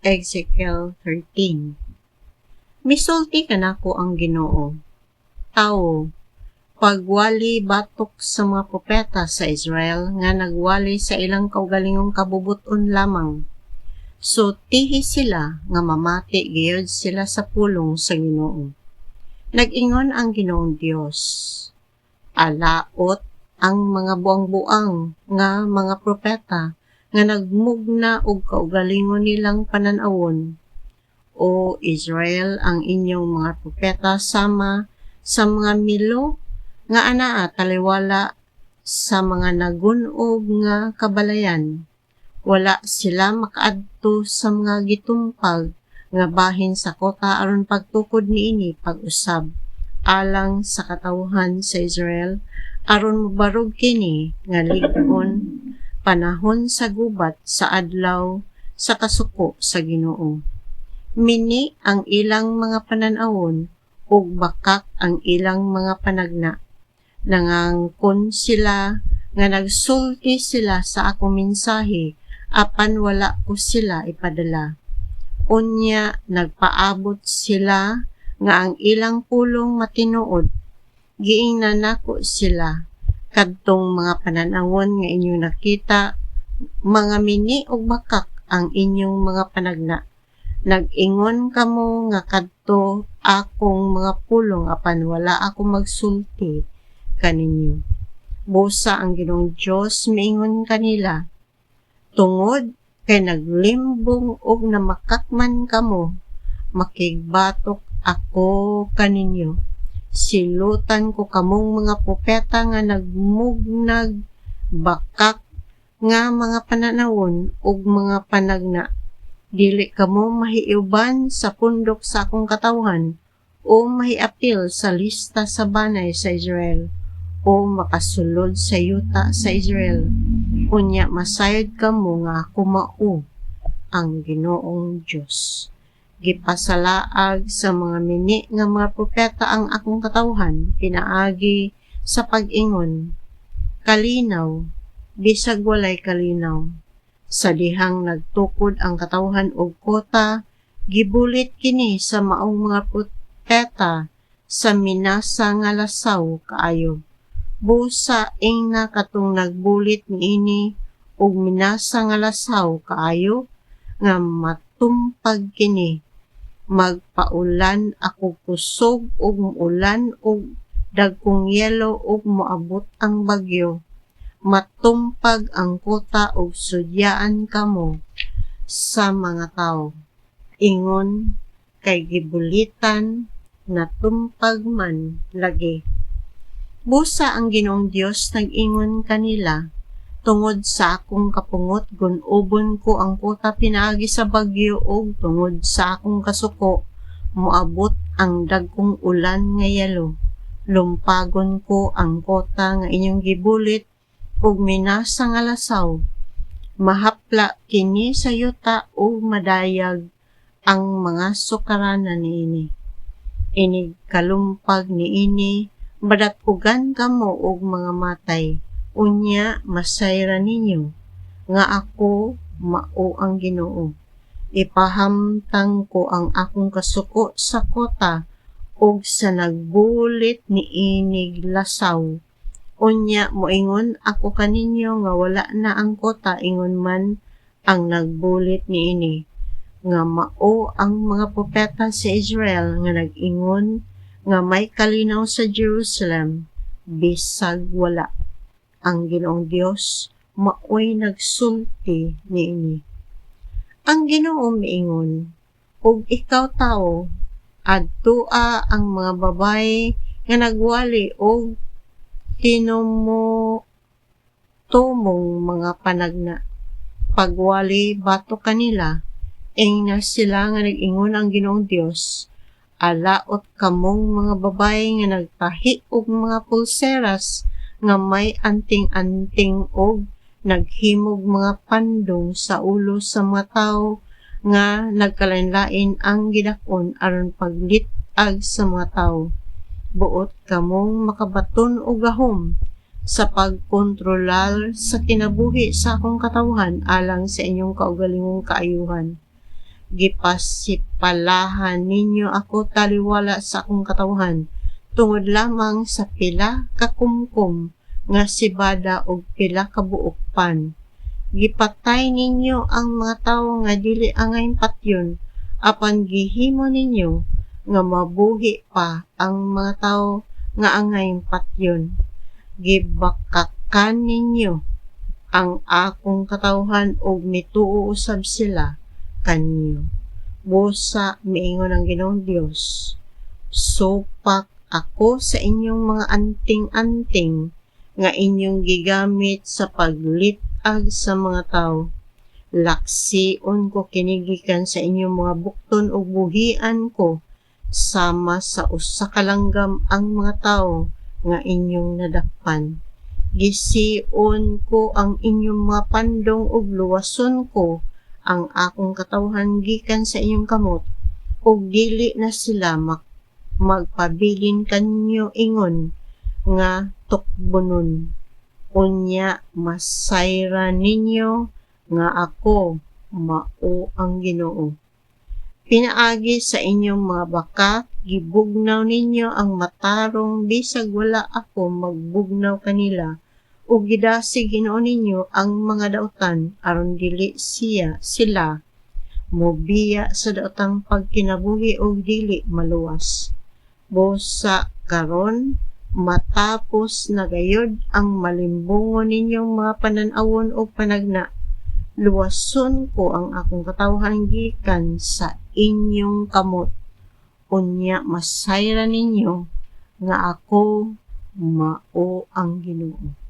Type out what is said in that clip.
Ezekiel 13. Misulti ka nako ang Ginoo. Tao, pagwali batok sa mga propeta sa Israel nga nagwali sa ilang kaugalingong kabubuton lamang. So tihi sila nga mamati gayud sila sa pulong sa Ginoo. Nag-ingon ang Ginoong Dios, alaot ang mga buang-buang nga mga propeta nga nagmugna og kaugalingon nilang panan-awon. O Israel, ang inyong mga propeta sama sa mga milo nga anaa taliwala sa mga nagunog nga kabalayan. Wala sila makaadto sa mga gitumpag nga bahin sa kota aron pagtukod niini pag-usab alang sa katawhan sa Israel aron mabarog kini nga lig-on panahon sa gubat sa adlaw sa kasuko sa Ginoo. Mini ang ilang mga panan-awon ug bakak ang ilang mga panagna. Nangangkon sila nga nagsulti sila sa akong mensahe apan wala ko sila ipadala. Unya nagpaabot sila nga ang ilang pulong matinuod. Giingnan nako sila kadtong mga panan-awon nga inyong nakita, mga mini ug bakak ang inyong mga panagna. Nag-ingon kamo nga kadto akong mga pulong apan wala ako magsulti kaninyo. Busa ang Ginoong Dios miingon kanila, tungod kay naglimbong og namakakman kamo, makigbatok ako kaninyo. Silutan ko kamong mga propeta nga nagmugnag bakak nga mga pananawon ug mga panagna. Dili kamo mahiuban sa pundok sa akong katawhan o mahiapil sa lista sa banay sa Israel o makasulod sa yuta sa Israel. Unya masayod kamo nga ako mao ang Ginoong Dios. Gipasalaag sa mga mini nga mga propeta ang akong katawhan pinaagi sa pag-ingon. Kalinaw, bisag walay kalinaw. Sa dihang nagtukod ang katawhan og kota, gibulit kini sa maong mga propeta sa minasa nga lasaw kaayo. Busa ingna katong nagbulit niini og minasa nga lasaw kaayo nga matumpag kini. Magpaulan ako kusog ug muulan ug dagkong yelo ug moabot ang bagyo. Matumpag ang kota ug sudyaan kamo sa mga tao. Ingon kay gibulitan natumpag man lagi. Busa ang Ginoong Dios nag-ingon kanila, tungod sa akong kapungot gun-ubon ko ang kota pinaagi sa bagyo ug tungod sa akong kasuko moabot ang dagkong ulan nga yelo. Lumpagon ko ang kota nga inyong gibulit ug minasa nga lasaw. Mahapla kini sa yuta ug madayag ang mga sukaranan niini. Inig kalumpag niini madatugan kamo og mga matay. Unya masayra ninyo nga ako mao ang Ginoo. Ipahamtang ko ang akong kasuko sa kota ug sa nagbulit niinig lasaw. Unya moingon ako kaninyo nga wala na ang kota ingon man ang nagbulit niini. Nga mao ang mga propeta sa Israel nga nag-ingon nga may kalinaw sa Jerusalem bisag wala. Ang Ginoong Dios maoy nagsulti niini. Ang Ginoo miingon, ug ikaw tao, adtua ang mga babay nga nagwali og tinumo tumong mga panagna. Pagwali bato kanila, ingna sila nga nag-ingon ang Ginoong Dios, alaot kamong mga babay nga nagtahi og mga pulseras nga may anting-anting og naghimog mga pandong sa ulo sa mga tao nga nagkalain-lain ang gidakon aron paglitag sa mga tao. Buot kamong makabaton og gahom sa pagkontrolar sa kinabuhi sa akong katawhan alang sa inyong kaugalingong kaayuhan. Gipasipalahan ninyo ako taliwala sa akong katawhan, tungod lamang sa pila ka kumkum nga sibada og pila ka buok pan. Gipatay ninyo ang mga tawo nga dili angay patyon, apan gihimo ninyo nga mabuhi pa ang mga tawo nga angay patyon. Gibakakan ninyo ang akong katawhan og mituo usab sila kanyo. Busa miingon ang Ginoong Dios, supak ako sa inyong mga anting-anting nga inyong gigamit sa paglit-ag sa mga tawo. Laksiun ko kinigikan sa inyong mga bukton ug buhian ko sama sa usa ka langgam ang mga tawo nga inyong nadakpan. Gisiun ko ang inyong mga pandong ug luwason ko ang akong katawhan gikan sa inyong kamot, ug dili na sila magpabilin kanyo ingon nga tukbonon. Unya masayra ninyo nga ako mao ang Ginoo. Pinaagi sa inyong mga baka, gibugnaw ninyo ang matarong bisag wala ako magbugnaw kanila, ug gidasig Ginoo ninyo ang mga dautan aron dili sila mobiya sa daotang pagkinabuhi ug dili maluwas. Busa karon matapos na gayud ang malimbungon ninyong mga panan-awon o panagna, luwason ko ang akong katawhan gikan sa inyong kamot. Unya masayra ninyo nga ako mao ang Ginoo.